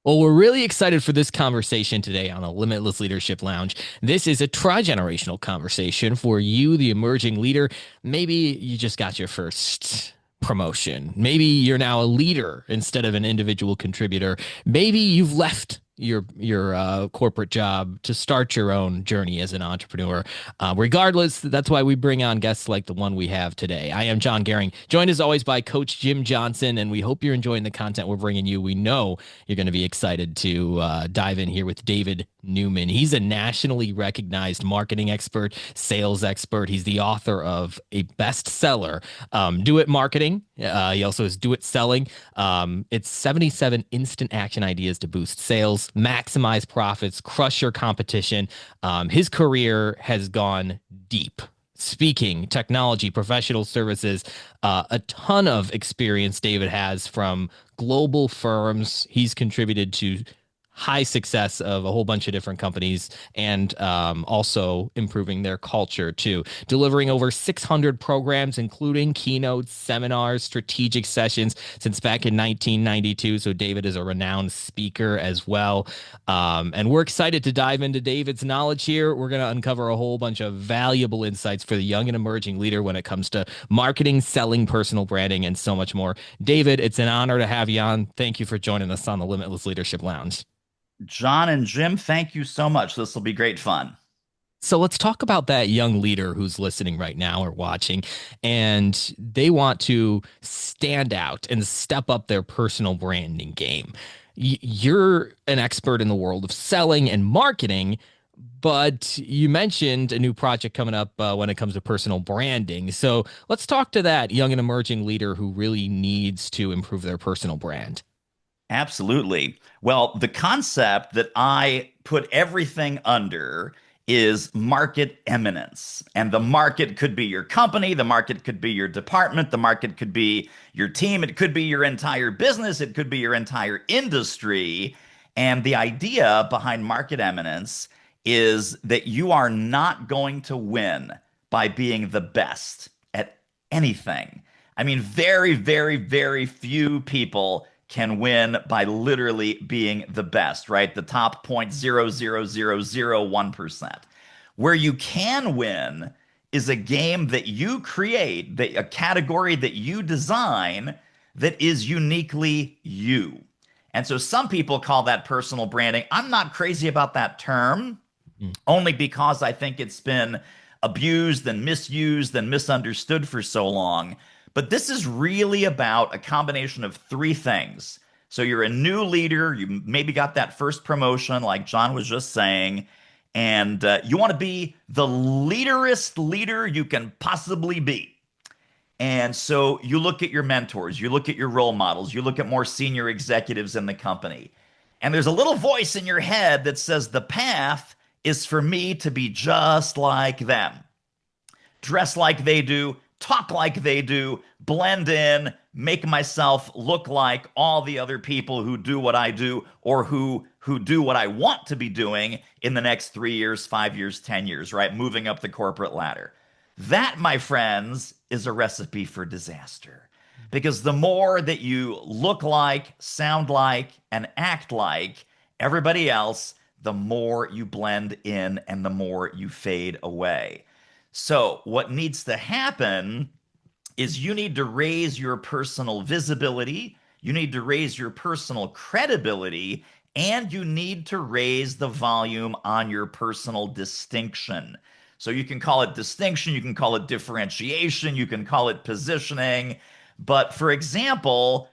Well, we're really excited for this conversation today on the Limitless Leadership Lounge. This is a tri-generational conversation for you, the emerging leader. Maybe you just got your first promotion. Maybe you're now a leader instead of an individual contributor. Maybe you've left your corporate job to start your own journey as an entrepreneur. Regardless, that's why we bring on guests like the one we have today. I am Jon Goehring, joined as always by Coach Jim Johnson, and we hope you're enjoying the content we're bringing you. We know you're going to be excited to dive in here with David Newman. He's a nationally recognized marketing expert, sales expert. He's the author of a bestseller, Do It Marketing. He also has Do It Selling. It's 77 instant action ideas to boost sales, maximize profits, crush your competition. His career has gone deep. Speaking, technology, professional services, a ton of experience David has from global firms. He's contributed to high success of a whole bunch of different companies and also improving their culture too. Delivering over 600 programs, including keynotes, seminars, strategic sessions since back in 1992. So David is a renowned speaker as well. And we're excited to dive into David's knowledge here. We're going to uncover a whole bunch of valuable insights for the young and emerging leader when it comes to marketing, selling, personal branding, and so much more. David, it's an honor to have you on. Thank you for joining us on the Limitless Leadership Lounge. John and Jim, thank you so much. This will be great fun. So let's talk about that young leader who's listening right now or watching, and they want to stand out and step up their personal branding game. You're an expert in the world of selling and marketing, but you mentioned a new project coming up when it comes to personal branding. So let's talk to that young and emerging leader who really needs to improve their personal brand. Absolutely. Well, the concept that I put everything under is market eminence. And the market could be your company, the market could be your department, the market could be your team, it could be your entire business, it could be your entire industry. And the idea behind market eminence is that you are not going to win by being the best at anything. I mean, very, very, very few people can win by literally being the best, right? The top 0.00001%. Where you can win is a game that you create, that a category that you design that is uniquely you. And so some people call that personal branding. I'm not crazy about that term, only because I think it's been abused and misused and misunderstood for so long. But this is really about a combination of three things. So you're a new leader, you maybe got that first promotion, like John was just saying, and you want to be the leaderest leader you can possibly be. And so you look at your mentors, you look at your role models, you look at more senior executives in the company. And there's a little voice in your head that says the path is for me to be just like them, dress like they do, talk like they do, blend in, make myself look like all the other people who do what I do or who do what I want to be doing in the next 3 years, 5 years, 10 years, right? Moving up the corporate ladder. That, my friends, is a recipe for disaster. Because the more that you look like, sound like, and act like everybody else, the more you blend in and the more you fade away. So, what needs to happen is you need to raise your personal visibility, you need to raise your personal credibility, and you need to raise the volume on your personal distinction. So you can call it distinction, you can call it differentiation, you can call it positioning. But for example,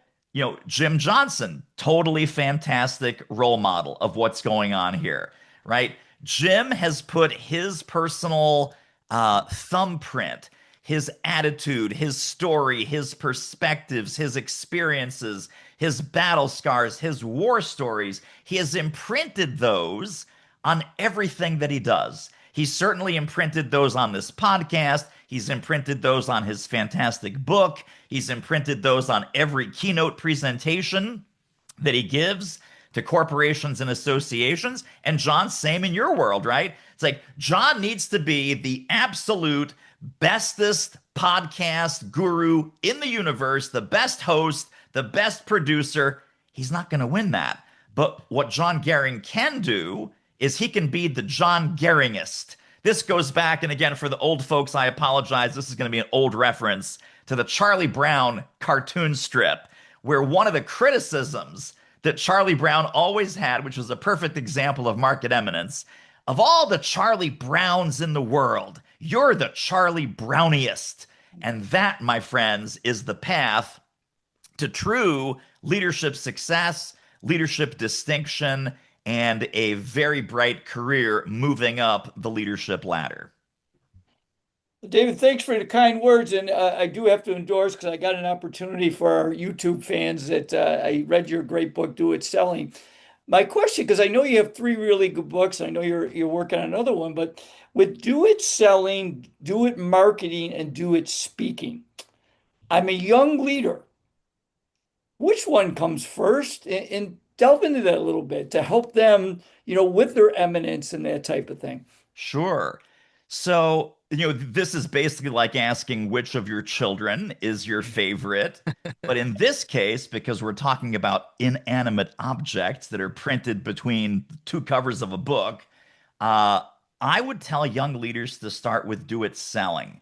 Jim Johnson, totally fantastic role model of what's going on here, right? Jim has put his personal thumbprint, his attitude, his story, his perspectives, his experiences, his battle scars, his war stories. He has imprinted those on everything that he does. He's certainly imprinted those on this podcast. He's imprinted those on his fantastic book. He's imprinted those on every keynote presentation that he gives to corporations and associations. And John, same in your world, right? It's like John needs to be the absolute bestest podcast guru in the universe, the best host, the best producer. He's not going to win that. But what Jon Goehring can do is he can be the Jon Goehringist. This goes back, and again, for the old folks, I apologize. This is going to be an old reference to the Charlie Brown cartoon strip, where one of the criticisms that Charlie Brown always had, which was a perfect example of market eminence, of all the Charlie Browns in the world, you're the Charlie Browniest. And that, my friends, is the path to true leadership success, leadership distinction, and a very bright career moving up the leadership ladder. David, thanks for the kind words. And I do have to endorse because I got an opportunity for our YouTube fans that I read your great book, Do It Selling. My question, because I know you have three really good books, I know you're working on another one, but with Do It Selling, Do It Marketing, and Do It Speaking, I'm a young leader. Which one comes first? And delve into that a little bit to help them, with their eminence and that type of thing. Sure. So, this is basically like asking which of your children is your favorite. But in this case, because we're talking about inanimate objects that are printed between two covers of a book, I would tell young leaders to start with Do It Selling.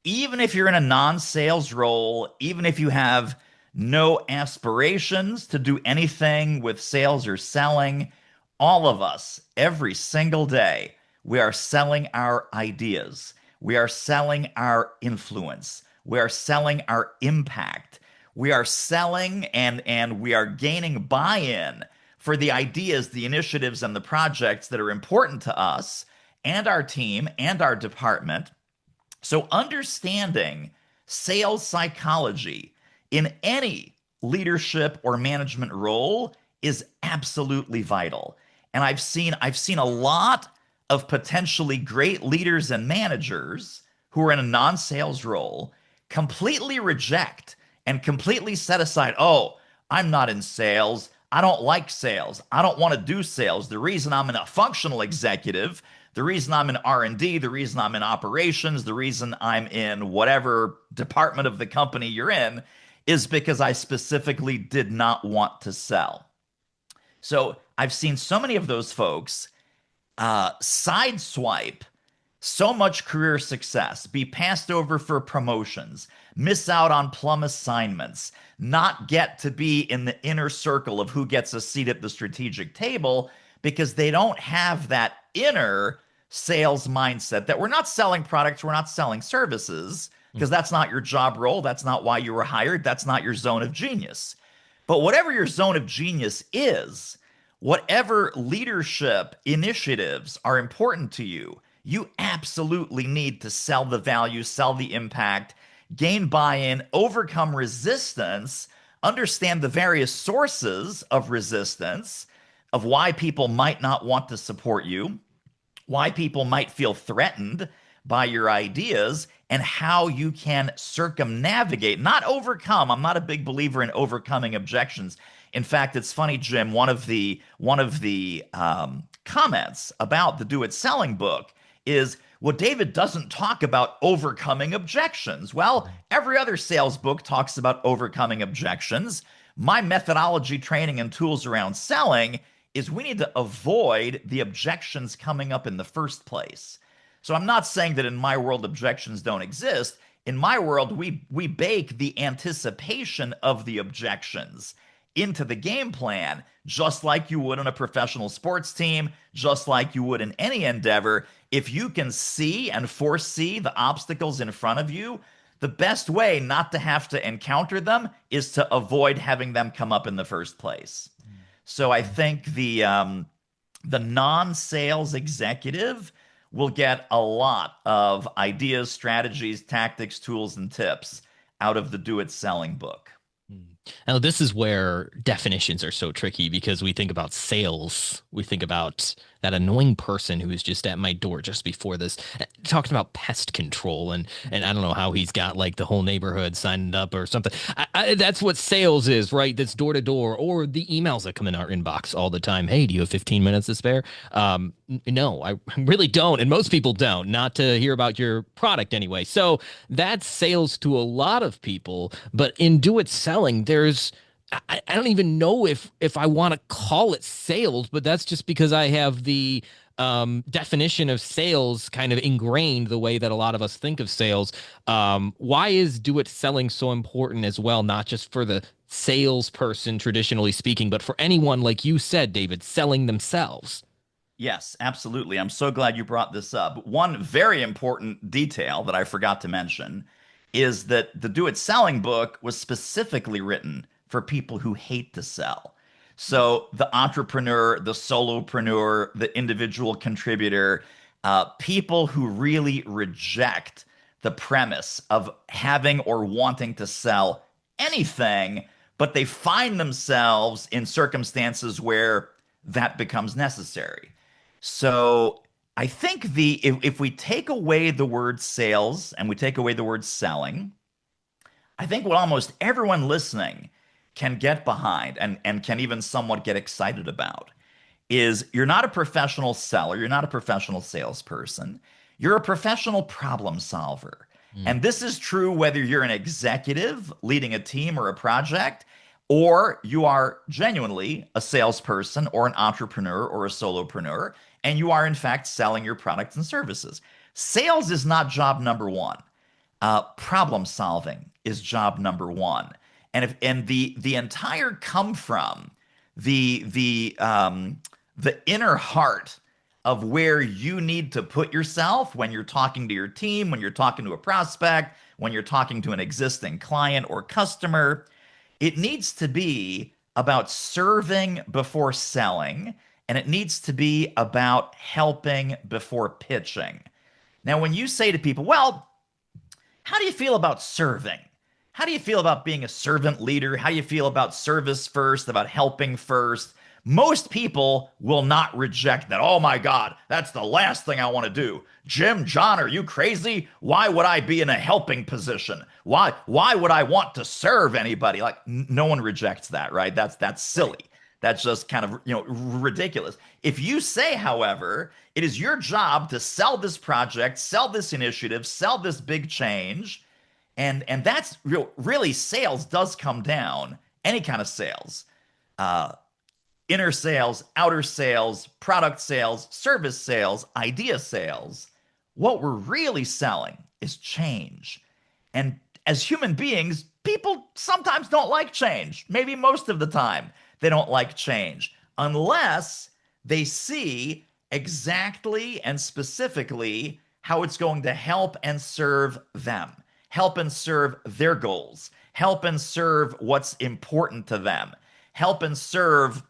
Even if you're in a non-sales role, even if you have no aspirations to do anything with sales or selling, all of us, every single day, we are selling our ideas. We are selling our influence. We are selling our impact. We are selling and we are gaining buy-in for the ideas, the initiatives, and the projects that are important to us and our team and our department. So understanding sales psychology in any leadership or management role is absolutely vital. And I've seen a lot of potentially great leaders and managers who are in a non-sales role completely reject and completely set aside, oh, I'm not in sales. I don't like sales. I don't want to do sales. The reason I'm in a functional executive, the reason I'm in R&D, the reason I'm in operations, the reason I'm in whatever department of the company you're in is because I specifically did not want to sell. So I've seen so many of those folks sideswipe so much career success, be passed over for promotions, miss out on plum assignments, not get to be in the inner circle of who gets a seat at the strategic table because they don't have that inner sales mindset that we're not selling products, we're not selling services, because that's not your job role. That's not why you were hired. That's not your zone of genius. But whatever your zone of genius is, whatever leadership initiatives are important to you, you absolutely need to sell the value, sell the impact, gain buy-in, overcome resistance, understand the various sources of resistance, of why people might not want to support you, why people might feel threatened by your ideas, and how you can circumnavigate, not overcome. I'm not a big believer in overcoming objections. In fact, it's funny, Jim, one of the comments about the Do It Selling book is, well, David doesn't talk about overcoming objections. Well, every other sales book talks about overcoming objections. My methodology, training, and tools around selling is we need to avoid the objections coming up in the first place. So I'm not saying that in my world objections don't exist. In my world, we bake the anticipation of the objections into the game plan, just like you would on a professional sports team, just like you would in any endeavor. If you can see and foresee the obstacles in front of you, the best way not to have to encounter them is to avoid having them come up in the first place. So I think the non-sales executive will get a lot of ideas, strategies, tactics, tools, and tips out of the Do It Selling book. Now, this is where definitions are so tricky because we think about sales. We think about that annoying person who was just at my door just before this, talking about pest control. And I don't know how he's got like the whole neighborhood signed up or something. That's what sales is, right? That's door to door, or the emails that come in our inbox all the time. Hey, do you have 15 minutes to spare? No, I really don't. And most people don't, not to hear about your product anyway. So that's sales to a lot of people. But in Do It Selling, there's I don't even know if I want to call it sales, but that's just because I have the definition of sales kind of ingrained the way that a lot of us think of sales. Why is do it selling so important as well, not just for the salesperson, traditionally speaking, but for anyone, like you said, David, selling themselves? Yes, absolutely. I'm so glad you brought this up. One very important detail that I forgot to mention is that the Do It Selling book was specifically written for people who hate to sell. So the entrepreneur, the solopreneur, the individual contributor, people who really reject the premise of having or wanting to sell anything, but they find themselves in circumstances where that becomes necessary. So I think if we take away the word sales and we take away the word selling, I think what almost everyone listening can get behind and can even somewhat get excited about is you're not a professional seller, you're not a professional salesperson, you're a professional problem solver. Mm. And this is true whether you're an executive leading a team or a project, or you are genuinely a salesperson or an entrepreneur or a solopreneur, and you are in fact selling your products and services. Sales is not job number one. Problem solving is job number one. And the entire come from the inner heart of where you need to put yourself when you're talking to your team, when you're talking to a prospect, when you're talking to an existing client or customer. It needs to be about serving before selling, and it needs to be about helping before pitching. Now, when you say to people, well, how do you feel about serving? How do you feel about being a servant leader? How do you feel about service first, about helping first? Most people will not reject that. Oh my God, that's the last thing I want to do. Jim, John, are you crazy? Why would I be in a helping position? Why would I want to serve anybody? Like no one rejects that, right? That's silly. That's just kind of, ridiculous. If you say, however, it is your job to sell this project, sell this initiative, sell this big change, and that's really sales does come down, any kind of sales. Uh, Inner sales, outer sales, product sales, service sales, idea sales. What we're really selling is change. And as human beings, people sometimes don't like change. Maybe most of the time, they don't like change unless they see exactly and specifically how it's going to help and serve them, help and serve their goals, help and serve what's important to them, help and serve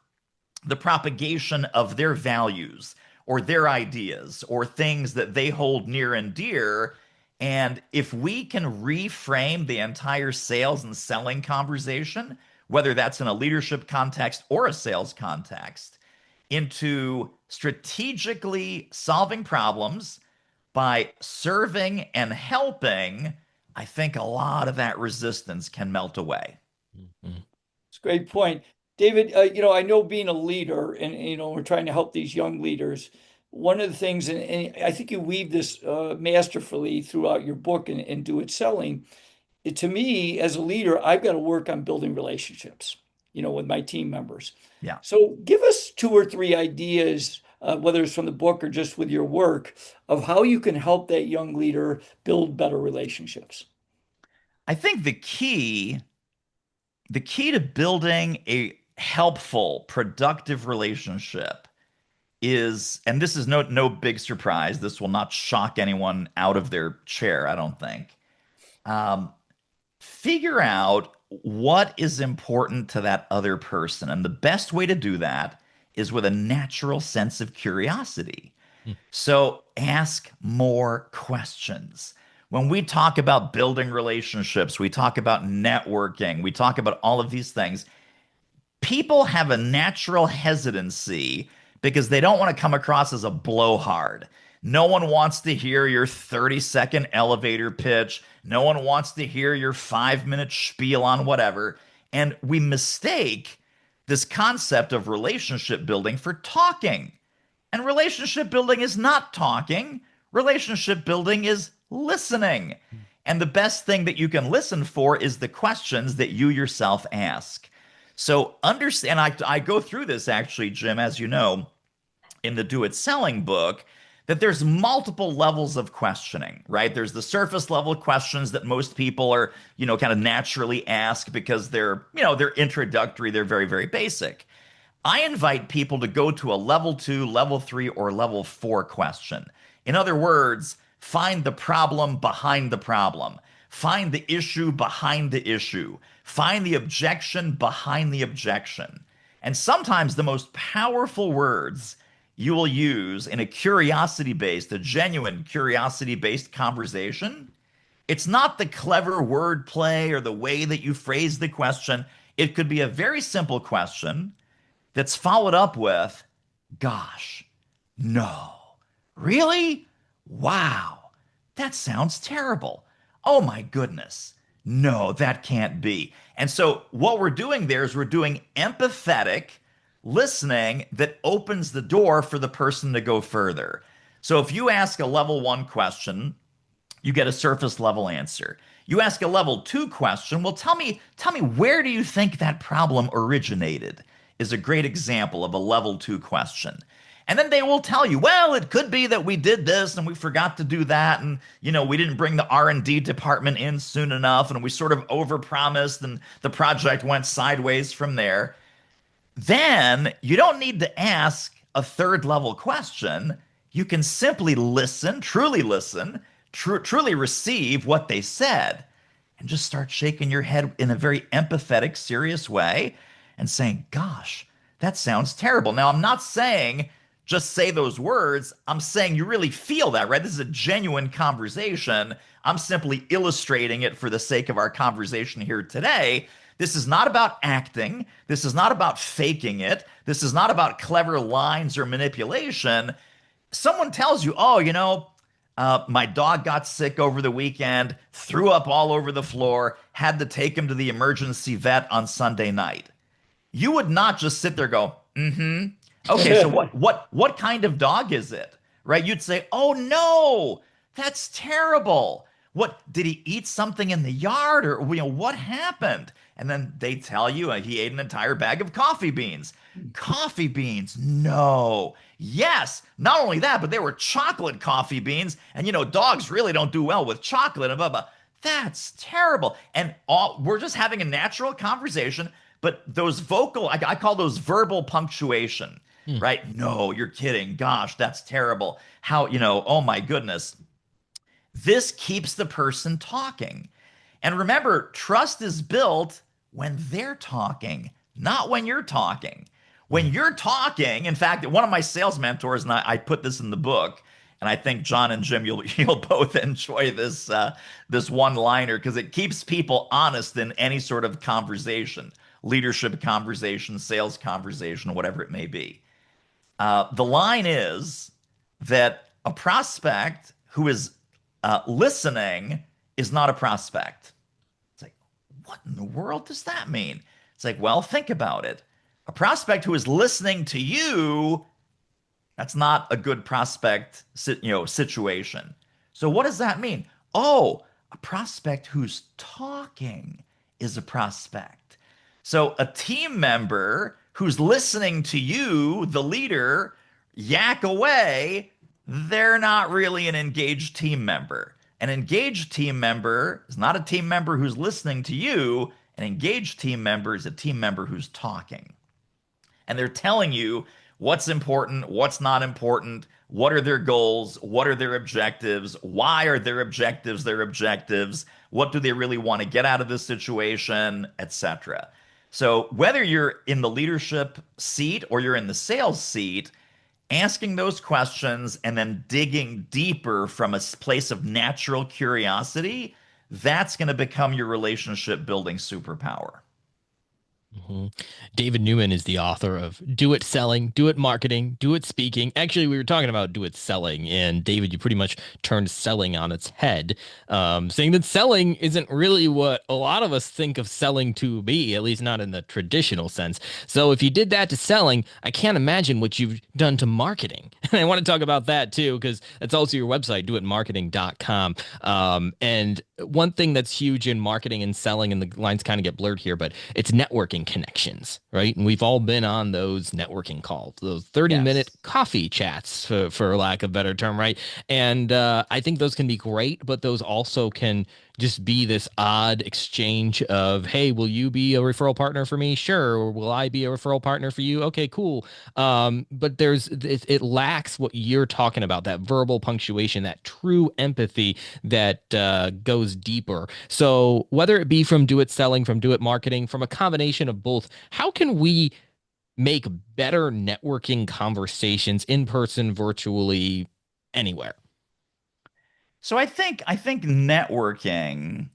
the propagation of their values or their ideas or things that they hold near and dear. And if we can reframe the entire sales and selling conversation, whether that's in a leadership context or a sales context, into strategically solving problems by serving and helping, I think a lot of that resistance can melt away. Mhm. It's a great point. David, I know being a leader and, we're trying to help these young leaders. One of the things, and I think you weave this masterfully throughout your book and Do It Selling. To me, as a leader, I've got to work on building relationships, with my team members. Yeah. So give us two or three ideas, whether it's from the book or just with your work, of how you can help that young leader build better relationships. I think the key to building a helpful, productive relationship is, and this is no big surprise. This will not shock anyone out of their chair, I don't think. Um, Figure out what is important to that other person, and the best way to do that is with a natural sense of curiosity. Mm. So ask more questions. When we talk about building relationships, we talk about networking, we talk about all of these things. People have a natural hesitancy because they don't want to come across as a blowhard. No one wants to hear your 30-second elevator pitch. No one wants to hear your 5-minute spiel on whatever. And we mistake this concept of relationship building for talking. And relationship building is not talking. Relationship building is listening. And the best thing that you can listen for is the questions that you yourself ask. So understand, I go through this actually, Jim, as you know, in the Do It Selling book, that there's multiple levels of questioning, right? There's the surface level questions that most people are, kind of naturally ask because they're introductory, they're very, very basic. I invite people to go to a level 2, level 3, or level 4 question. In other words, find the problem behind the problem. Find the issue behind the issue. Find the objection behind the objection. And sometimes the most powerful words you will use in a a genuine curiosity based conversation, it's not the clever wordplay or the way that you phrase the question. It could be a very simple question that's followed up with, gosh, no, really? Wow, that sounds terrible. Oh my goodness. No, that can't be. And so what we're doing there is we're doing empathetic listening that opens the door for the person to go further. So if you ask a level 1 question, you get a surface level answer. You ask a level 2 question, well, tell me where do you think that problem originated? Is a great example of a level 2 question. And then they will tell you, well, it could be that we did this and we forgot to do that, and we didn't bring the R&D department in soon enough, and we sort of overpromised, and the project went sideways from there. Then you don't need to ask a third level question. You can simply listen, truly receive what they said, and just start shaking your head in a very empathetic, serious way and saying, gosh, that sounds terrible. Now, I'm not saying just say those words. I'm saying you really feel that, right? This is a genuine conversation. I'm simply illustrating it for the sake of our conversation here today. This is not about acting. This is not about faking it. This is not about clever lines or manipulation. Someone tells you, oh, my dog got sick over the weekend, threw up all over the floor, had to take him to the emergency vet on Sunday night. You would not just sit there and go, mm-hmm. Okay, so what kind of dog is it? Right? You'd say, oh no, that's terrible. What did he eat something in the yard, or what happened? And then they tell you he ate an entire bag of coffee beans. Coffee beans? No. Yes. Not only that, but they were chocolate coffee beans. And dogs really don't do well with chocolate and blah blah. That's terrible. And we're just having a natural conversation, but those I call those verbal punctuation, right? No, you're kidding. Gosh, that's terrible. How, oh my goodness. This keeps the person talking. And remember, trust is built when they're talking, not when you're talking. When you're talking, in fact, one of my sales mentors, and I put this in the book, and I think John and Jim, you'll both enjoy this one-liner because it keeps people honest in any sort of conversation, leadership conversation, sales conversation, whatever it may be. The line is that a prospect who is listening is not a prospect. It's like, what in the world does that mean? It's like, well, think about it. A prospect who is listening to you, that's not a good prospect, situation. So what does that mean? Oh, a prospect who's talking is a prospect. So a team member who's listening to you, the leader, yak away, they're not really an engaged team member. An engaged team member is not a team member who's listening to you. An engaged team member is a team member who's talking. And they're telling you what's important, what's not important, what are their goals, what are their objectives, why are their objectives, what do they really want to get out of this situation, etc. So whether you're in the leadership seat or you're in the sales seat, asking those questions and then digging deeper from a place of natural curiosity, that's going to become your relationship building superpower. Mm-hmm. David Newman is the author of Do It Selling, Do It Marketing, Do It Speaking. Actually, we were talking about Do It Selling, and David, you pretty much turned selling on its head, saying that selling isn't really what a lot of us think of selling to be, at least not in the traditional sense. So if you did that to selling, I can't imagine what you've done to marketing. And I want to talk about that too, because that's also your website, doitmarketing.com. And one thing that's huge in marketing and selling, and the lines kind of get blurred here, but it's networking connections, right? And we've all been on those networking calls, those 30-minute Yes. coffee chats, for lack of a better term, right? And I think those can be great, but those also can just be this odd exchange of, hey, will you be a referral partner for me? Sure. Or will I be a referral partner for you? Okay, cool. But it lacks what you're talking about, that verbal punctuation, that true empathy that goes deeper. So whether it be from do it selling, from do it marketing, from a combination of both, how can we make better networking conversations in person, virtually, anywhere? So I think networking.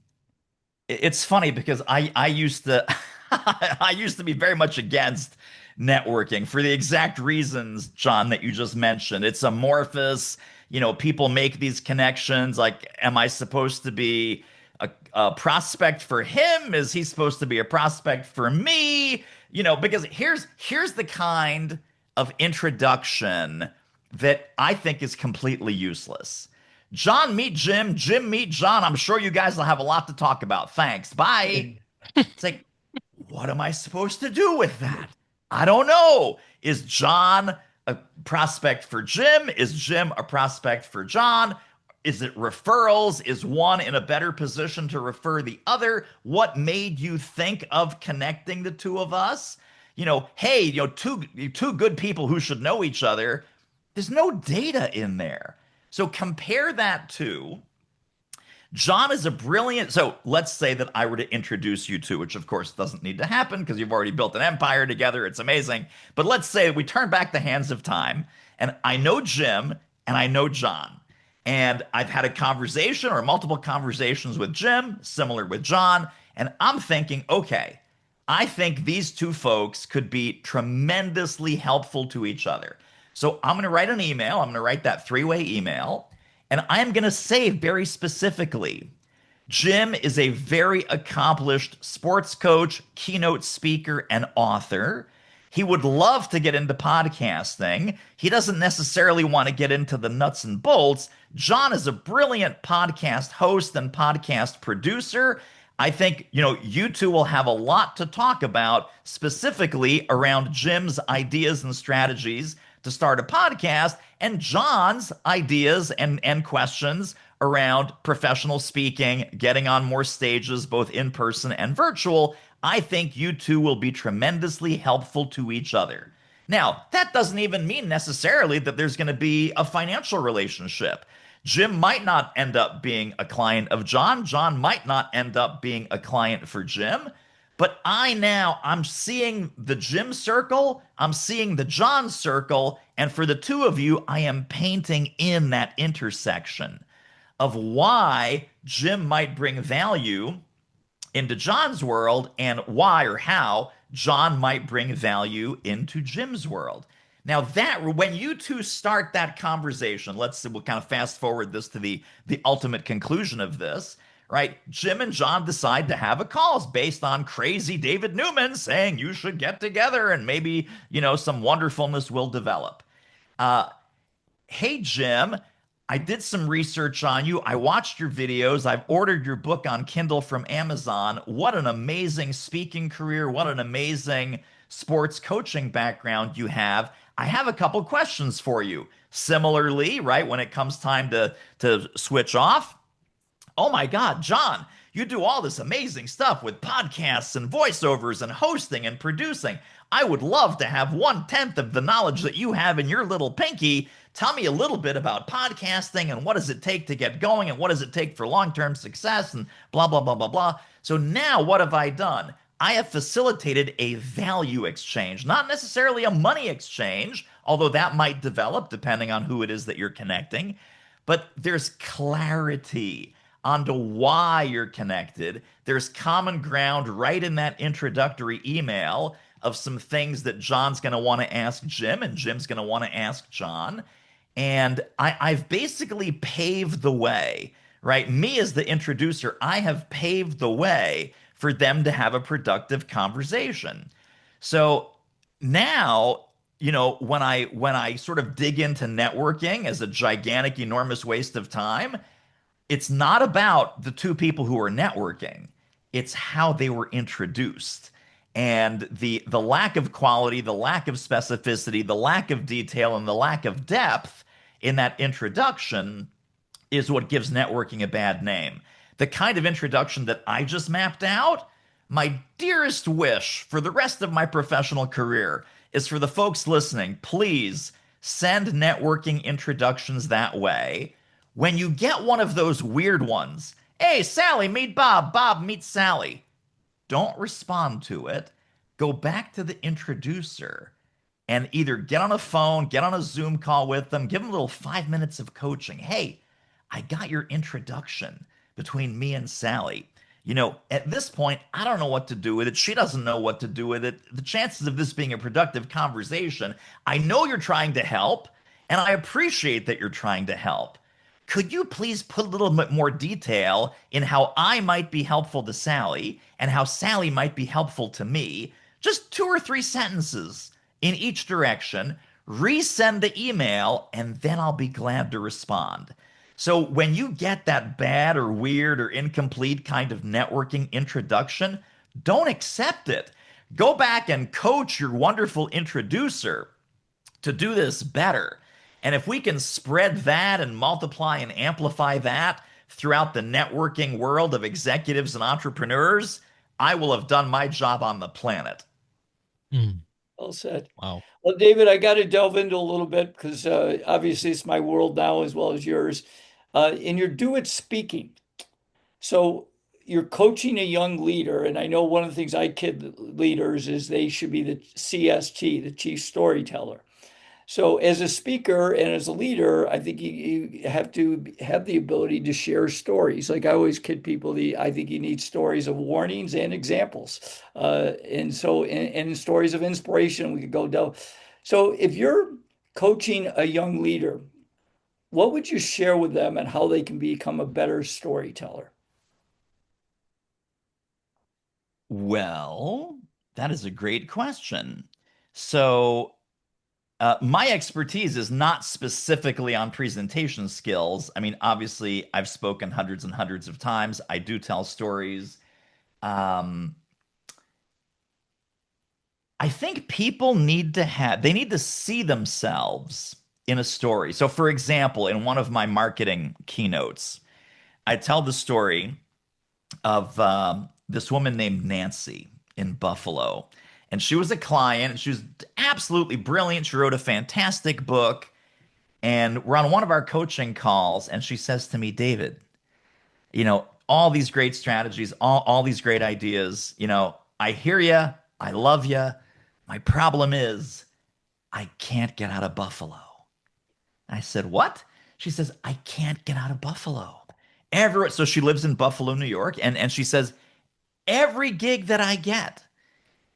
It's funny because I used to I used to be very much against networking for the exact reasons, John, that you just mentioned. It's amorphous. People make these connections. Like, am I supposed to be a prospect for him? Is he supposed to be a prospect for me? Because here's the kind of introduction that I think is completely useless. John, meet Jim. Jim, meet John. I'm sure you guys will have a lot to talk about. Thanks. Bye. It's like, what am I supposed to do with that? I don't know. Is John a prospect for Jim? Is Jim a prospect for John? Is it referrals? Is one in a better position to refer the other? What made you think of connecting the two of us? Hey, two good people who should know each other. There's no data in there. So compare that to John is a brilliant. So let's say that I were to introduce you two, which of course doesn't need to happen because you've already built an empire together. It's amazing. But let's say we turn back the hands of time and I know Jim and I know John. And I've had a conversation or multiple conversations with Jim, similar with John. And I'm thinking, okay, I think these two folks could be tremendously helpful to each other. So I'm going to write an email. I'm going to write that three-way email. And I'm going to say very specifically, Jim is a very accomplished sports coach, keynote speaker, and author. He would love to get into podcasting. He doesn't necessarily want to get into the nuts and bolts. John is a brilliant podcast host and podcast producer. I think, you two will have a lot to talk about specifically around Jim's ideas and strategies to start a podcast and John's ideas and questions around professional speaking, getting on more stages, both in person and virtual. I think you two will be tremendously helpful to each other. Now, that doesn't even mean necessarily that there's going to be a financial relationship. Jim might not end up being a client of John. John might not end up being a client for Jim. But I'm seeing the Jim circle, I'm seeing the John circle, and for the two of you, I am painting in that intersection of why Jim might bring value into John's world and why or how John might bring value into Jim's world. Now that when you two start that conversation, we'll kind of fast forward this to the ultimate conclusion of this, right? Jim and John decide to have a call based on crazy David Newman saying you should get together and maybe, some wonderfulness will develop. Uh, Hey, Jim, I did some research on you. I watched your videos. I've ordered your book on Kindle from Amazon. What an amazing speaking career. What an amazing sports coaching background you have. I have a couple questions for you. Similarly, right, when it comes time to switch off, oh my God, John, you do all this amazing stuff with podcasts and voiceovers and hosting and producing. I would love to have 1/10 of the knowledge that you have in your little pinky. Tell me a little bit about podcasting and what does it take to get going and what does it take for long-term success and blah, blah, blah, blah, blah. So now what have I done? I have facilitated a value exchange, not necessarily a money exchange, although that might develop depending on who it is that you're connecting. But there's clarity onto why you're connected. There's common ground right in that introductory email of some things that John's going to want to ask Jim and Jim's going to want to ask John. And I've basically paved the way, right? Me as the introducer, I have paved the way for them to have a productive conversation. So now, when I sort of dig into networking as a gigantic, enormous waste of time, It's not about the two people who are networking. It's how they were introduced. And the lack of quality, the lack of specificity, the lack of detail, and the lack of depth in that introduction is what gives networking a bad name. The kind of introduction that I just mapped out, my dearest wish for the rest of my professional career is for the folks listening, please send networking introductions that way. When you get one of those weird ones, hey, Sally, meet Bob, Bob, meet Sally, don't respond to it. Go back to the introducer and either get on a phone, get on a Zoom call with them, give them a little 5 minutes of coaching. Hey, I got your introduction between me and Sally. At this point, I don't know what to do with it. She doesn't know what to do with it. The chances of this being a productive conversation, I know you're trying to help, and I appreciate that you're trying to help. Could you please put a little bit more detail in how I might be helpful to Sally and how Sally might be helpful to me? Just 2 or 3 sentences in each direction. Resend the email, and then I'll be glad to respond. So when you get that bad or weird or incomplete kind of networking introduction, don't accept it. Go back and coach your wonderful introducer to do this better. And if we can spread that and multiply and amplify that throughout the networking world of executives and entrepreneurs, I will have done my job on the planet. Mm, Well said. wow. Well, David, I got to delve into a little bit because obviously it's my world now as well as yours. In your Do It speaking, so you're coaching a young leader, and I know one of the things I kid leaders is they should be the CST, the chief storyteller. So as a speaker and as a leader, I think you have to have the ability to share stories. Like I always kid people, I think you need stories of warnings and examples. And stories of inspiration, we could go down. So if you're coaching a young leader, what would you share with them and how they can become a better storyteller? Well, that is a great question. So, my expertise is not specifically on presentation skills. I mean, obviously, I've spoken hundreds and hundreds of times. I do tell stories. Um, I think people they need to see themselves in a story. So, for example, in one of my marketing keynotes, I tell the story of this woman named Nancy in Buffalo. And she was a client, and she was absolutely brilliant. She wrote a fantastic book. And we're on one of our coaching calls, and she says to me, David, all these great strategies, all these great ideas, I hear you, I love you. My problem is I can't get out of Buffalo. I said, what? She says, I can't get out of Buffalo. So she lives in Buffalo, New York, and she says, every gig that I get,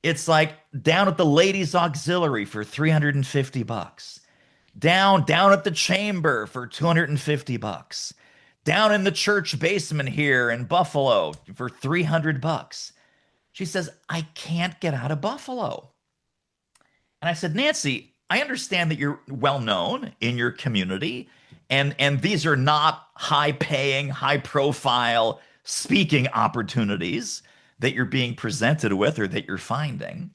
it's like down at the ladies auxiliary for $350, down at the chamber for $250, down in the church basement here in Buffalo for $300. She says, I can't get out of Buffalo. And I said, Nancy, I understand that you're well known in your community, and these are not high paying, high profile speaking opportunities that you're being presented with or that you're finding.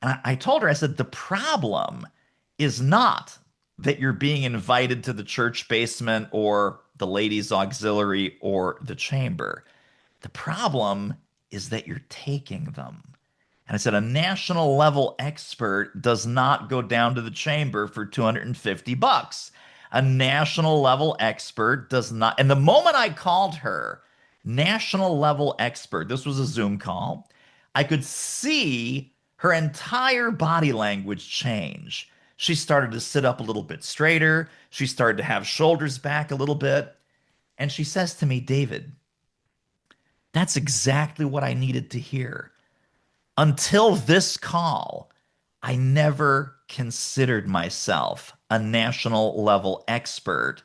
And I told her, I said, the problem is not that you're being invited to the church basement or the ladies' auxiliary or the chamber. The problem is that you're taking them. And I said, a national level expert does not go down to the chamber for $250. A national level expert does not. And the moment I called her national level expert, this was a Zoom call, I could see her entire body language change. She started to sit up a little bit straighter. She started to have shoulders back a little bit. And she says to me, David, that's exactly what I needed to hear. Until this call, I never considered myself a national level expert.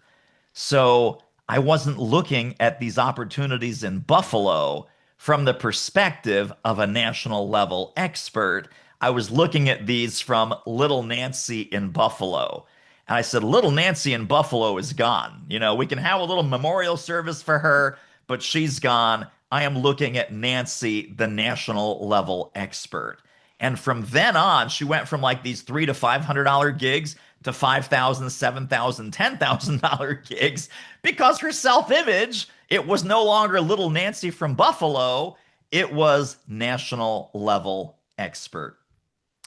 So I wasn't looking at these opportunities in Buffalo from the perspective of a national level expert. I was looking at these from little Nancy in Buffalo. And I said, little Nancy in Buffalo is gone. You know, we can have a little memorial service for her, but she's gone. I am looking at Nancy, the national level expert. And from then on, she went from like these $300 to $500 gigs to 5,000, 7,000, $10,000 gigs because her self-image, it was no longer little Nancy from Buffalo. It was national level expert.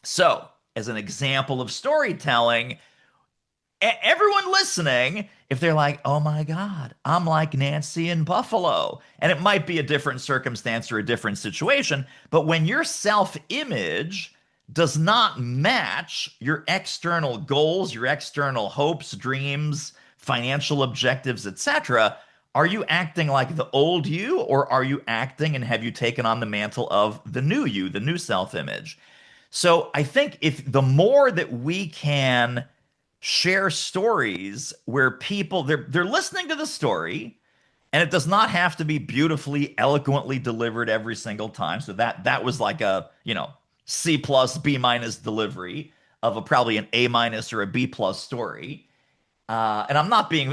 So, as an example of storytelling, everyone listening, if they're like, oh my God, I'm like Nancy in Buffalo, and it might be a different circumstance or a different situation, but when your self image does not match your external goals, your external hopes, dreams, financial objectives, etc., are you acting like the old you, or are you acting and have you taken on the mantle of the new you, the new self image? So I think if the more that we can share stories where people they're listening to the story, and it does not have to be beautifully eloquently delivered every single time. So that was like a, C plus B minus delivery of a probably an A minus or a B plus story. And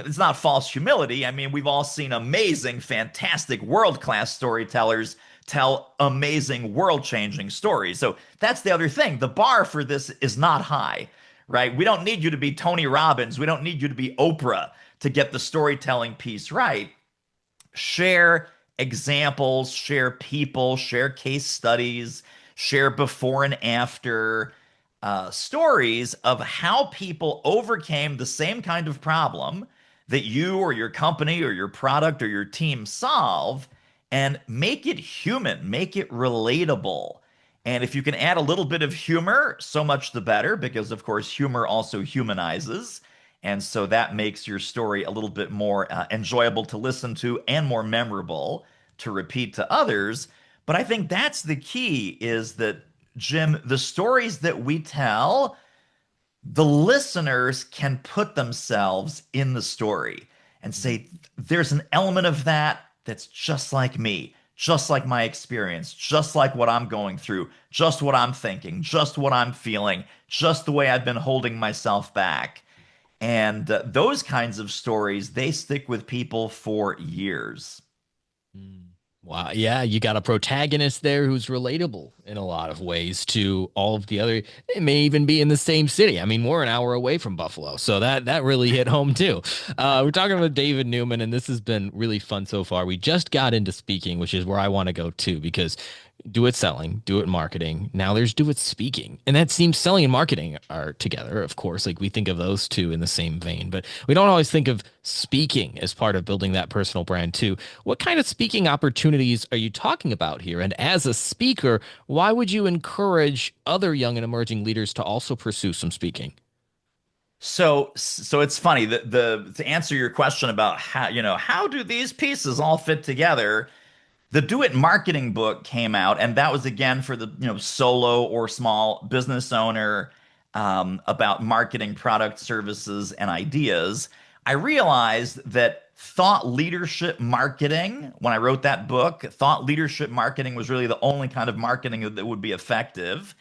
it's not false humility. I mean, we've all seen amazing, fantastic, world-class storytellers tell amazing, world-changing stories. So that's the other thing. The bar for this is not high, right? We don't need you to be Tony Robbins. We don't need you to be Oprah to get the storytelling piece right. Share examples, share people, share case studies, share before and after stories of how people overcame the same kind of problem that you or your company or your product or your team solve, and make it human, make it relatable. And if you can add a little bit of humor, so much the better, because of course, humor also humanizes. And so that makes your story a little bit more enjoyable to listen to and more memorable to repeat to others. But I think that's the key, is that, Jim, the stories that we tell, the listeners can put themselves in the story and say, there's an element of that that's just like me, just like my experience, just like what I'm going through, just what I'm thinking, just what I'm feeling, just the way I've been holding myself back. And those kinds of stories, they stick with people for years. Mm. Wow. Yeah, you got a protagonist there who's relatable in a lot of ways to all of the other. It may even be in the same city. I mean, we're an hour away from Buffalo, so that really hit home too. We're talking about David Newman, and this has been really fun so far. We just got into speaking, which is where I want to go to, because do it selling, do it marketing. Now there's do it speaking. And that seems selling and marketing are together, of course. Like we think of those two in the same vein, but we don't always think of speaking as part of building that personal brand too. What kind of speaking opportunities are you talking about here? And as a speaker, why would you encourage other young and emerging leaders to also pursue some speaking? So it's funny that to answer your question about how do these pieces all fit together. The Do It Marketing book came out, and that was again for the solo or small business owner, about marketing product, services, and ideas. I realized that thought leadership marketing, when I wrote that book, thought leadership marketing was really the only kind of marketing that would be effective.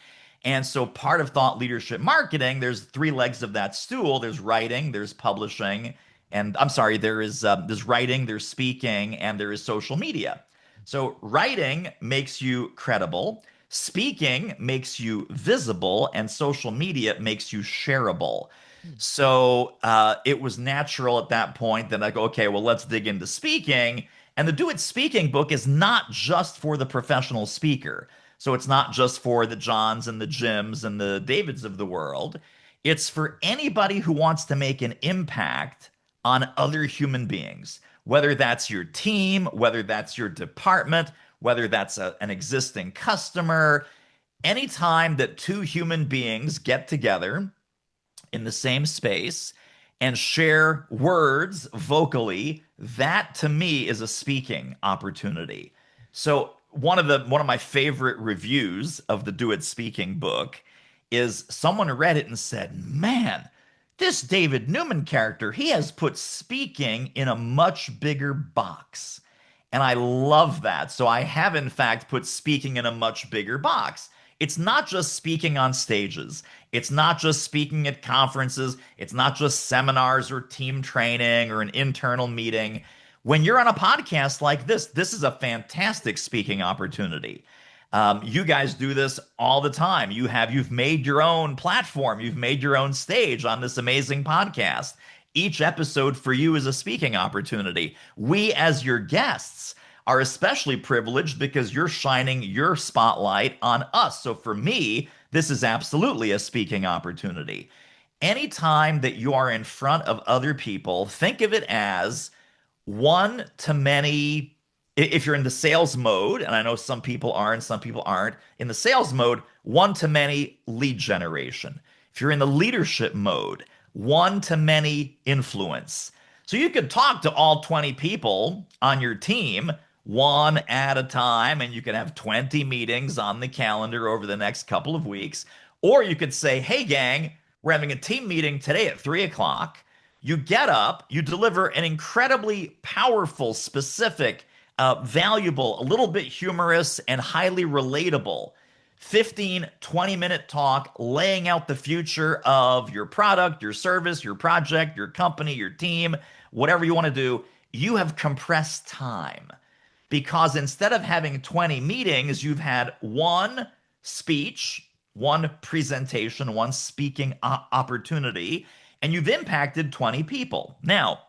And so part of thought leadership marketing, there's three legs of that stool. There's writing, there's publishing, and I'm sorry, there's writing, there's speaking, and there is social media. So writing makes you credible, speaking makes you visible, and social media makes you shareable. So it was natural at that point that I go, okay, well, let's dig into speaking. And the Do It Speaking book is not just for the professional speaker. So it's not just for the Johns and the Jims and the Davids of the world. It's for anybody who wants to make an impact on other human beings, whether that's your team, whether that's your department, whether that's an existing customer. Anytime that two human beings get together in the same space and share words vocally, that to me is a speaking opportunity. So one of my favorite reviews of the Do It Speaking book is someone read it and said, "Man, this David Newman character, he has put speaking in a much bigger box." And I love that. So I have, in fact, put speaking in a much bigger box. It's not just speaking on stages. It's not just speaking at conferences. It's not just seminars or team training or an internal meeting. When you're on a podcast like this is a fantastic speaking opportunity. You guys do this all the time. You've made your own platform. You've made your own stage on this amazing podcast. Each episode for you is a speaking opportunity. We, as your guests, are especially privileged because you're shining your spotlight on us. So for me, this is absolutely a speaking opportunity. Anytime that you are in front of other people, think of it as one to many. If you're in the sales mode, and I know some people are and some people aren't, in the sales mode, one to many lead generation. If you're in the leadership mode, one to many influence. So you could talk to all 20 people on your team one at a time, and you can have 20 meetings on the calendar over the next couple of weeks. Or you could say, hey, gang, we're having a team meeting today at 3 o'clock. You get up, you deliver an incredibly powerful, specific, valuable, a little bit humorous, and highly relatable 15, 20-minute talk laying out the future of your product, your service, your project, your company, your team, whatever you want to do. You have compressed time because instead of having 20 meetings, you've had one speech, one presentation, one speaking opportunity, and you've impacted 20 people. Now,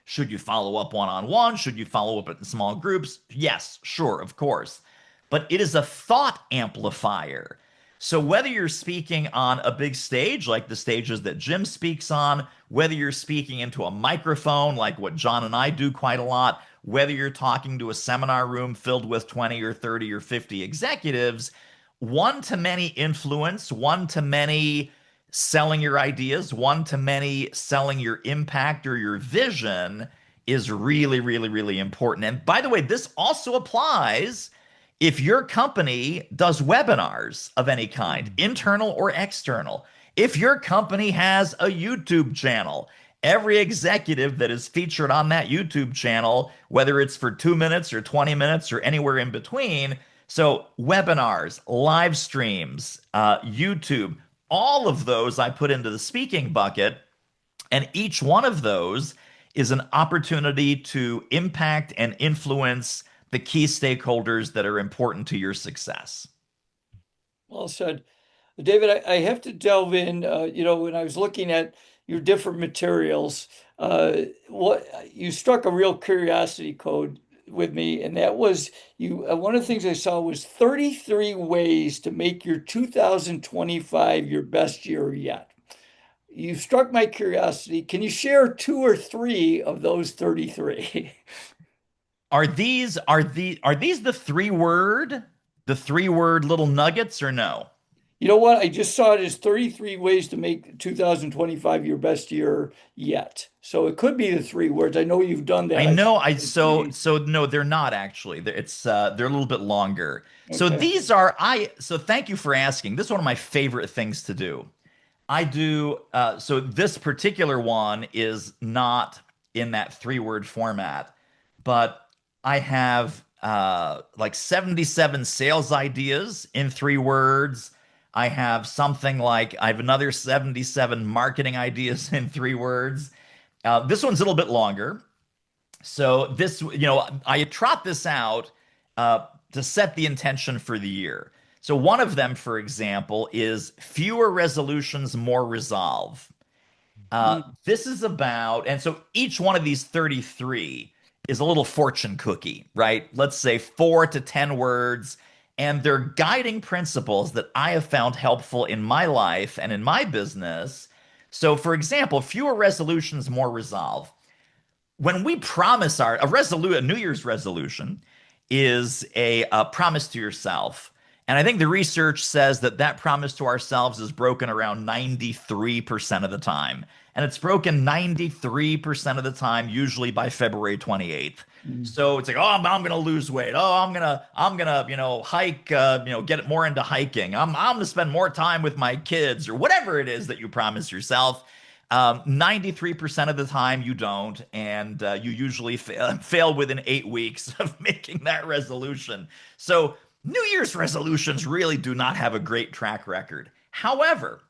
should you follow up one-on-one? Should you follow up in small groups? Yes, sure, of course. But it is a thought amplifier. So whether you're speaking on a big stage, like the stages that Jim speaks on, whether you're speaking into a microphone, like what Jon and I do quite a lot, whether you're talking to a seminar room filled with 20 or 30 or 50 executives, one-to-many influence, one-to-many selling your ideas, one-to-many selling your impact or your vision is really, really, really important. And by the way, this also applies if your company does webinars of any kind, internal or external. If your company has a YouTube channel, every executive that is featured on that YouTube channel, whether it's for 2 minutes or 20 minutes or anywhere in between, so webinars, live streams, YouTube, all of those I put into the speaking bucket, and each one of those is an opportunity to impact and influence the key stakeholders that are important to your success. Well said. David, I have to delve in. When I was looking at your different materials, what you struck a real curiosity code with me, and that was you. One of the things I saw was 33 ways to make your 2025 your best year yet. You struck my curiosity. Can you share 2 or 3 of those 33? Are these the three word little nuggets or no? You know what? I just saw it as 33 ways to make 2025 your best year yet. So it could be the 3 words. I know you've done I that. know I so no, they're not actually. They're a little bit longer. So Okay. these are I so thank you for asking. This is one of my favorite things to do. I do so this particular one is not in that 3 word format, but I have like 77 sales ideas in 3 words. I have another 77 marketing ideas in 3 words. This one's a little bit longer. So I trot this out to set the intention for the year. So one of them, for example, is fewer resolutions, more resolve. This is about, and so each one of these 33 is a little fortune cookie, right? Let's say 4 to 10 words, and they're guiding principles that I have found helpful in my life and in my business. So, for example, fewer resolutions, more resolve. When we promise a New Year's resolution is a promise to yourself. And I think the research says that that promise to ourselves is broken around 93% of the time. And it's broken 93% of the time, usually by February 28th. Mm. So it's like, oh, I'm going to lose weight. Oh, I'm gonna, hike, get more into hiking. I'm going to spend more time with my kids or whatever it is that you promise yourself. 93% of the time you don't, and you usually fail within 8 weeks of making that resolution. So New Year's resolutions really do not have a great track record. However,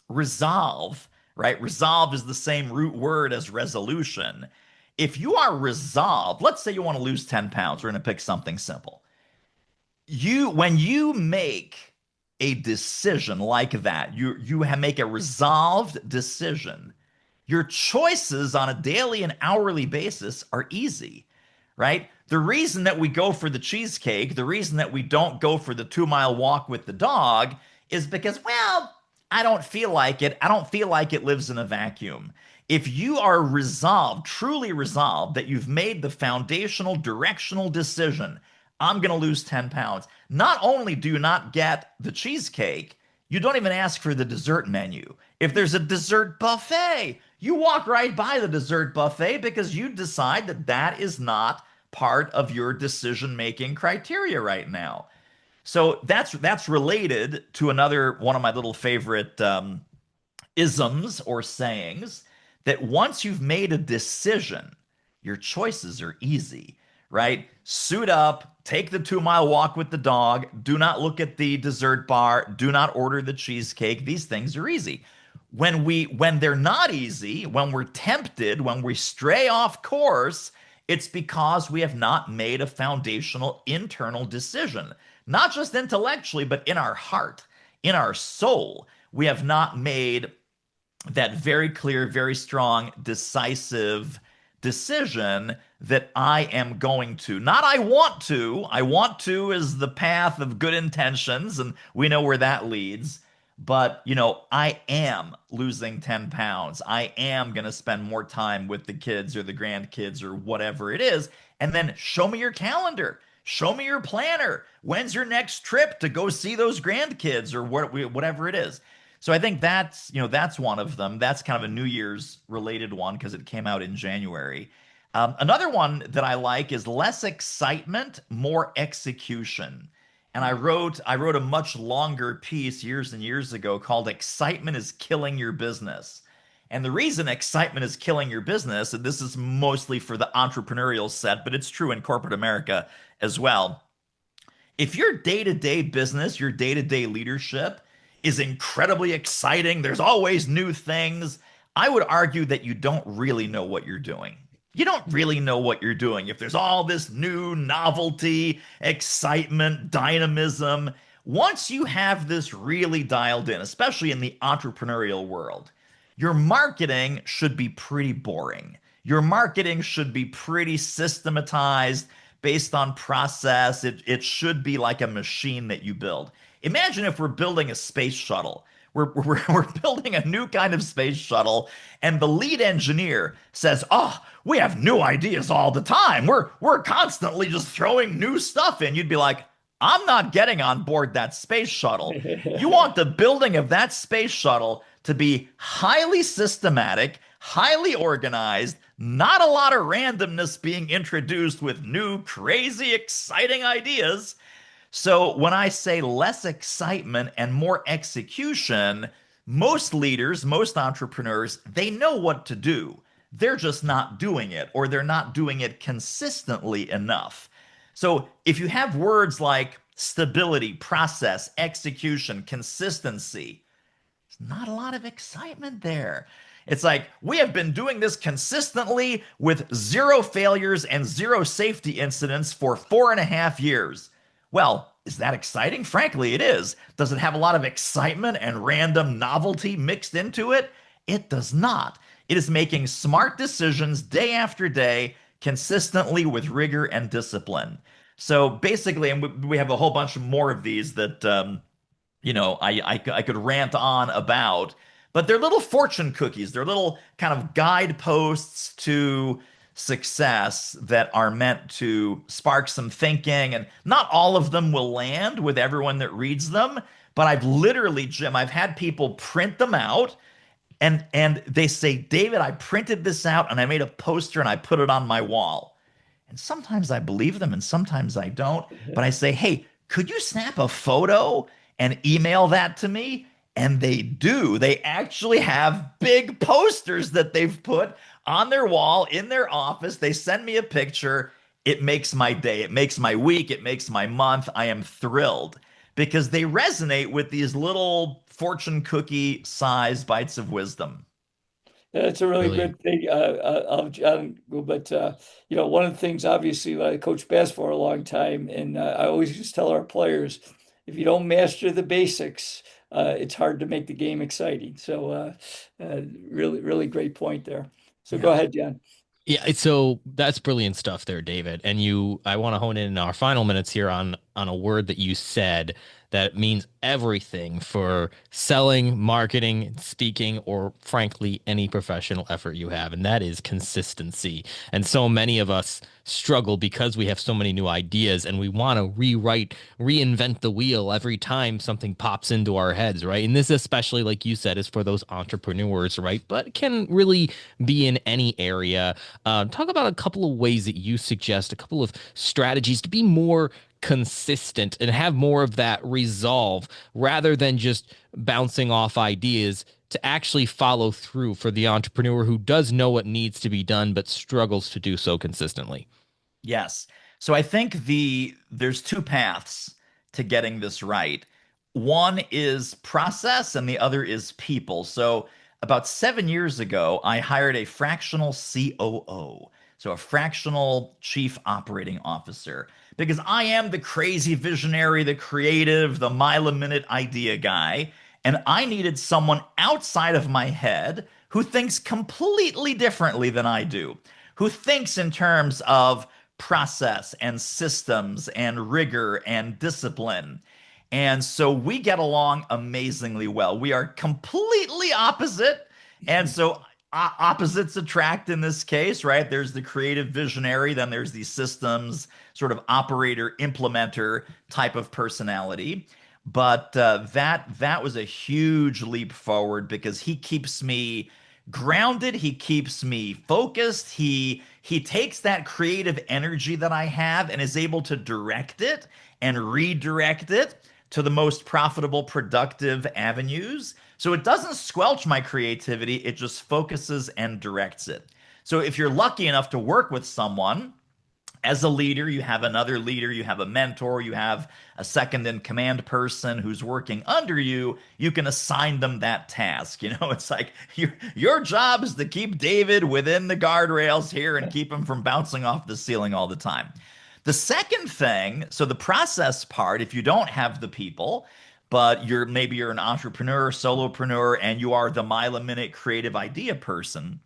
resolve, right? Resolve is the same root word as resolution. If you are resolved, let's say you want to lose 10 pounds, we're going to pick something simple. When you make a decision like that, make a resolved decision, your choices on a daily and hourly basis are easy, right? The reason that we go for the cheesecake, the reason that we don't go for the 2 mile walk with the dog is because, well, I don't feel like it. I don't feel like it lives in a vacuum. If you are resolved, truly resolved, that you've made the foundational directional decision, I'm going to lose 10 pounds. Not only do you not get the cheesecake, you don't even ask for the dessert menu. If there's a dessert buffet, you walk right by the dessert buffet because you decide that that is not part of your decision-making criteria right now. So that's related to another one of my little favorite isms or sayings, that once you've made a decision, your choices are easy, right? Suit up, take the 2 mile walk with the dog, do not look at the dessert bar, do not order the cheesecake. These things are easy. When they're not easy, when we're tempted, when we stray off course, it's because we have not made a foundational internal decision, not just intellectually, but in our heart, in our soul. We have not made that very clear, very strong, decisive decision that I am going to. Not I want to. I want to is the path of good intentions, and we know where that leads. But, I am losing 10 pounds. I am going to spend more time with the kids or the grandkids or whatever it is. And then show me your calendar. Show me your planner. When's your next trip to go see those grandkids or whatever it is? So I think that's one of them. That's kind of a New Year's related one because it came out in January. Another one that I like is less excitement, more execution. And I wrote a much longer piece years and years ago called "Excitement is Killing Your Business." And the reason excitement is killing your business, and this is mostly for the entrepreneurial set, but it's true in corporate America as well. If your day-to-day business, your day-to-day leadership is incredibly exciting, there's always new things, I would argue that you don't really know what you're doing. You don't really know what you're doing. If there's all this new novelty, excitement, dynamism, once you have this really dialed in, especially in the entrepreneurial world, your marketing should be pretty boring. Your marketing should be pretty systematized based on process. It should be like a machine that you build. Imagine if we're building a space shuttle. We're building a new kind of space shuttle, and the lead engineer says, "Oh, we have new ideas all the time. We're constantly just throwing new stuff in." You'd be like, "I'm not getting on board that space shuttle." You want the building of that space shuttle to be highly systematic, highly organized, not a lot of randomness being introduced with new, crazy, exciting ideas. So when I say less excitement and more execution, most leaders, most entrepreneurs, they know what to do. They're just not doing it, or they're not doing it consistently enough. So if you have words like stability, process, execution, consistency, there's not a lot of excitement there. It's like, we have been doing this consistently with 0 failures and 0 safety incidents for 4.5 years. Well, is that exciting? Frankly, it is. Does it have a lot of excitement and random novelty mixed into it? It does not. It is making smart decisions day after day, consistently with rigor and discipline. So basically, and we have a whole bunch more of these that I could rant on about, but they're little fortune cookies. They're little kind of guideposts to success that are meant to spark some thinking. And not all of them will land with everyone that reads them, but I've literally, Jim, I've had people print them out and they say, "David, I printed this out and I made a poster and I put it on my wall." And sometimes I believe them and sometimes I don't. But I say, "Hey, could you snap a photo and email that to me?" And they do. They actually have big posters that they've put on their wall in their office. They send me a picture, it makes my day, it makes my week, it makes my month. I am thrilled because they resonate with these little fortune cookie size bites of wisdom. That's a really Brilliant. good thing, John. But one of the things, obviously, I coached basketball for a long time, and I always just tell our players, if you don't master the basics, it's hard to make the game exciting. So, really, really great point there. So, go Yeah. ahead, John. Yeah, so that's brilliant stuff there, David. And I want to hone in our final minutes here on a word that you said that means everything for selling, marketing, speaking, or frankly, any professional effort you have, and that is consistency. And so many of us struggle because we have so many new ideas and we want to reinvent the wheel every time something pops into our heads, right? And this, especially like you said, is for those entrepreneurs, right? But it can really be in any area. Talk about a couple of ways that you suggest, a couple of strategies to be more consistent and have more of that resolve rather than just bouncing off ideas to actually follow through for the entrepreneur who does know what needs to be done but struggles to do so consistently. Yes. So I think there's two paths to getting this right. One is process and the other is people. So about 7 years ago, I hired a fractional COO, so a fractional chief operating officer, because I am the crazy visionary, the creative, the mile a minute idea guy. And I needed someone outside of my head who thinks completely differently than I do, who thinks in terms of process and systems and rigor and discipline. And so we get along amazingly well. We are completely opposite. And so opposites attract in this case, right? There's the creative visionary, then there's the systems sort of operator, implementer type of personality. But that was a huge leap forward because he keeps me grounded, he keeps me focused, he takes that creative energy that I have and is able to direct it and redirect it to the most profitable, productive avenues. So it doesn't squelch my creativity, it just focuses and directs it. So if you're lucky enough to work with someone as a leader, you have another leader, you have a mentor, you have a second in command person who's working under you, you can assign them that task. It's like your job is to keep David within the guardrails here and keep him from bouncing off the ceiling all the time. The second thing, so the process part, if you don't have the people, but maybe you're an entrepreneur, solopreneur, and you are the mile a minute creative idea person,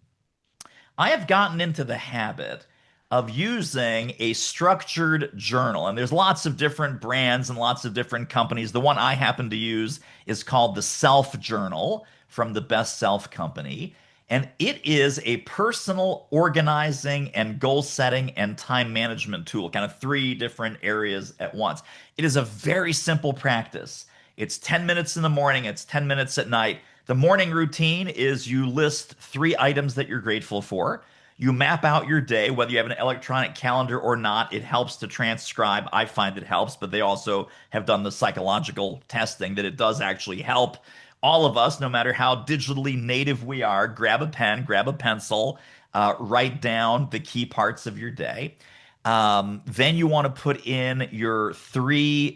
I have gotten into the habit of using a structured journal. And there's lots of different brands and lots of different companies. The one I happen to use is called the Self Journal from the Best Self Company. And it is a personal organizing and goal setting and time management tool, kind of three different areas at once. It is a very simple practice. It's 10 minutes in the morning, it's 10 minutes at night. The morning routine is you list three items that you're grateful for. You map out your day, whether you have an electronic calendar or not. It helps to transcribe. I find it helps, but they also have done the psychological testing that it does actually help all of us, no matter how digitally native we are. Grab a pen, grab a pencil, write down the key parts of your day. Then you want to put in your three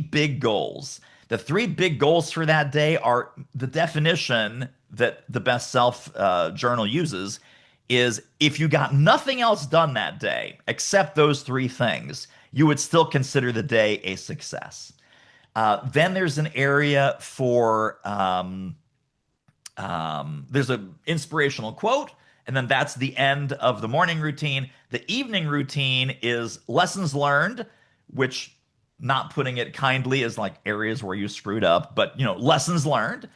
big goals. The three big goals for that day are the definition that the Best Self Journal uses is if you got nothing else done that day except those three things, you would still consider the day a success. Then there's an area for there's an inspirational quote, and then that's the end of the morning routine. The evening routine is lessons learned, which, not putting it kindly, is like areas where you screwed up, but lessons learned.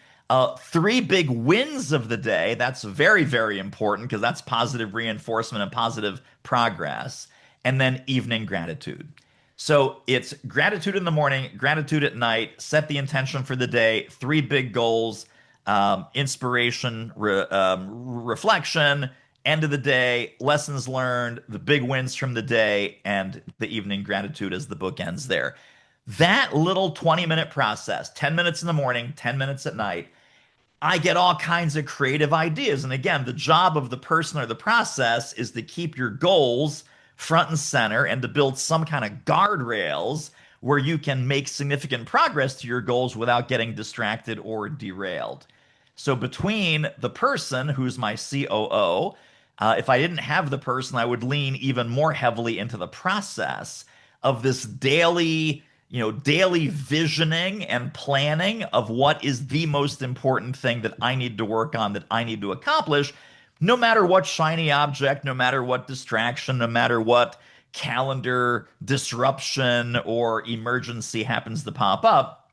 Three big wins of the day. That's very, very important because that's positive reinforcement and positive progress. And then evening gratitude. So it's gratitude in the morning, gratitude at night, set the intention for the day, three big goals, inspiration, reflection, end of the day, lessons learned, the big wins from the day, and the evening gratitude as the book ends there. That little 20-minute process, 10 minutes in the morning, 10 minutes at night, I get all kinds of creative ideas. And again, the job of the person or the process is to keep your goals front and center and to build some kind of guardrails where you can make significant progress to your goals without getting distracted or derailed. So between the person who's my COO, if I didn't have the person, I would lean even more heavily into the process of this daily visioning and planning of what is the most important thing that I need to work on, that I need to accomplish, no matter what shiny object, no matter what distraction, no matter what calendar disruption or emergency happens to pop up.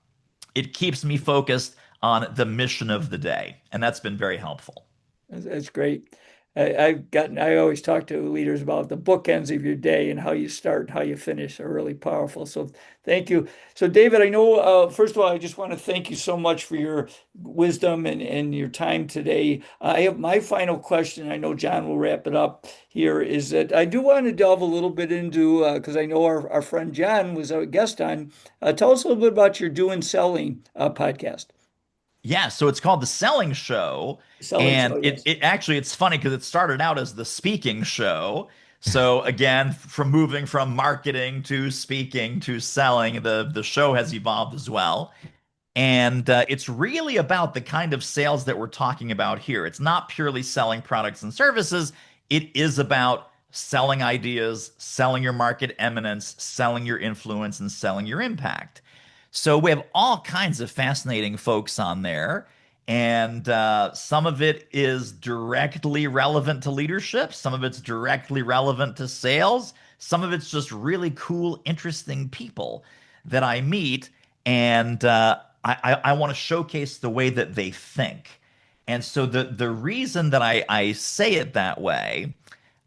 It keeps me focused on the mission of the day. And that's been very helpful. That's great. I always talk to leaders about the bookends of your day and how you start and how you finish are really powerful. So thank you. So David, I know, first of all, I just want to thank you so much for your wisdom and your time today. I have my final question. I know Jon will wrap it up here, is that I do want to delve a little bit into, because I know our friend Jon was a guest on. Tell us a little bit about your Doing Selling podcast. Yeah, so it's called The Selling Show. Selling And show, yes. it actually, it's funny because it started out as the speaking show. So again, from moving from marketing to speaking to selling, the show has evolved as well. And it's really about the kind of sales that we're talking about here. It's not purely selling products and services. It is about selling ideas, selling your market eminence, selling your influence, and selling your impact. So we have all kinds of fascinating folks on there. And some of it is directly relevant to leadership. Some of it's directly relevant to sales. Some of it's just really cool, interesting people that I meet. And I want to showcase the way that they think. And so the reason that I say it that way,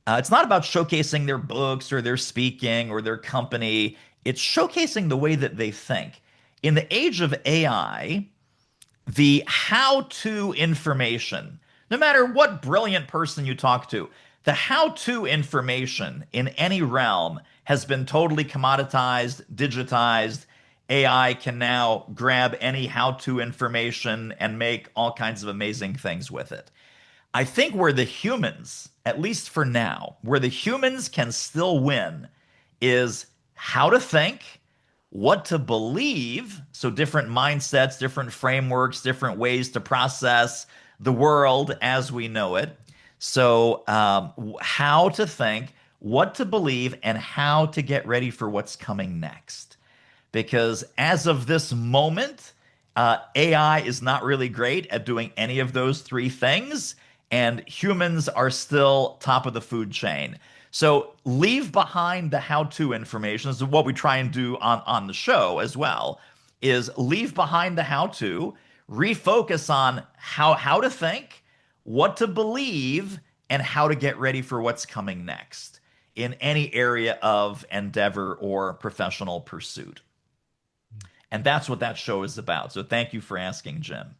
it's not about showcasing their books or their speaking or their company. It's showcasing the way that they think. In the age of AI, the how-to information, no matter what brilliant person you talk to, the how-to information in any realm has been totally commoditized, digitized. AI can now grab any how-to information and make all kinds of amazing things with it. I think where the humans, at least for now, where the humans can still win is how to think, what to believe. So, different mindsets, different frameworks, different ways to process the world as we know it. So, how to think, what to believe, and how to get ready for what's coming next. Because as of this moment, AI is not really great at doing any of those three things, and humans are still top of the food chain. So leave behind the how-to information. This is what we try and do on the show as well, is leave behind the how-to, refocus on how to think, what to believe, and how to get ready for what's coming next in any area of endeavor or professional pursuit. And that's what that show is about. So thank you for asking, Jim.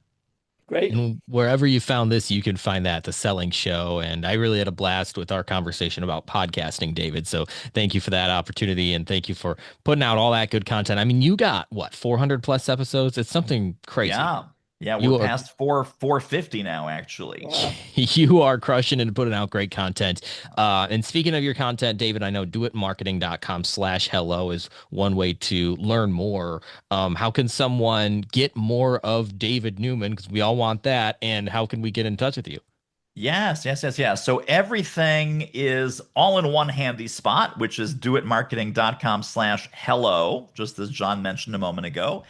Great. And wherever you found this, you can find that, The Selling Show. And I really had a blast with our conversation about podcasting, David. So thank you for that opportunity. And thank you for putting out all that good content. I mean, you got what, 400 plus episodes? It's something crazy. Yeah. Yeah, You we're are past 450 now, actually. Wow. you are crushing and putting out great content. And speaking of your content, David, I know doitmarketing.com/hello is one way to learn more. How can someone get more of David Newman? Because we all want that. And how can we get in touch with you? Yes, yes, yes, yes. So everything is all in one handy spot, which is doitmarketing.com/hello, just as Jon mentioned a moment ago.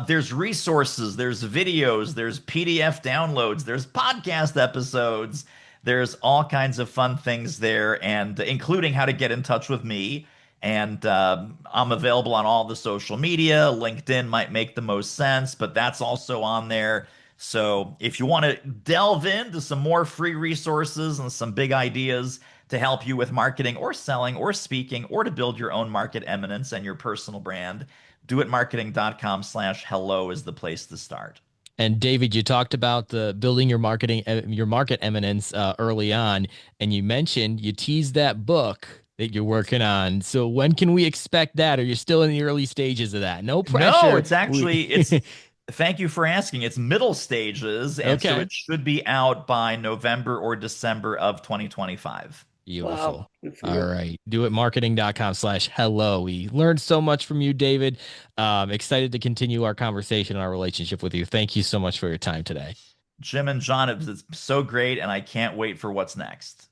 There's resources, there's videos, there's PDF downloads, there's podcast episodes, there's all kinds of fun things there, and including how to get in touch with me. And I'm available on all the social media. LinkedIn might make the most sense, but that's also on there. So if you want to delve into some more free resources and some big ideas to help you with marketing or selling or speaking or to build your own market eminence and your personal brand, doitmarketing.com/hello is the place to start. And David, you talked about the building your market eminence early on, and you mentioned you teased that book that you're working on. So when can we expect that? Are you still in the early stages of that? No pressure. No, it's actually it's thank you for asking. It's middle stages, and so Okay. it should be out by November or December of 2025. Beautiful. Wow. Good for All you. right. doitmarketing.com/hello. We learned so much from you, David. Excited to continue our conversation and our relationship with you. Thank you so much for your time today. Jim and John, it was so great, and I can't wait for what's next.